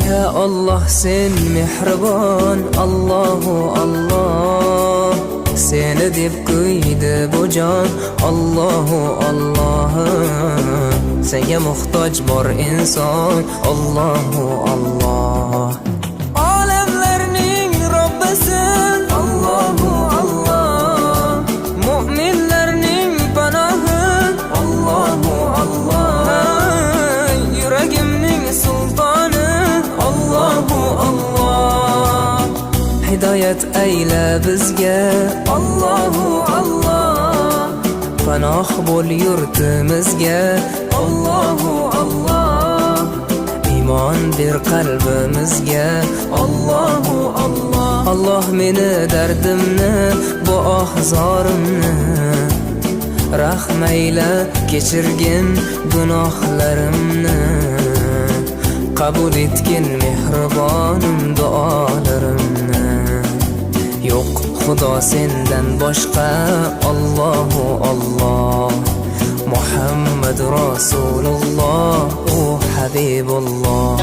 Ya Allah sen mehribon, Allahu Allah. Seni deb kuydi bu jon, Allahu Allah. Senga muhtoj bor inson, Allahu Allah. Olamlarning Robbisin, Allahu Allah. Mu'minlarning panohi, Allahu Allah. Yuragimning sultoni, Allahu Allah. Hidayat ayla bizga, Allahu Allah. Panoh bo'l yurtimizga, Allahu Allah. Iymon ber qalbimizga, Allahu Allah. Allah meni dardimni, bu ohzorimni rahmayla kechirgin gunohlarimni. Qabul etgin mehribonim duolarimni. Yo'q Xudo sendan boshqa, Allahu Allah. Muhammad Rasululloh, u Habibulloh.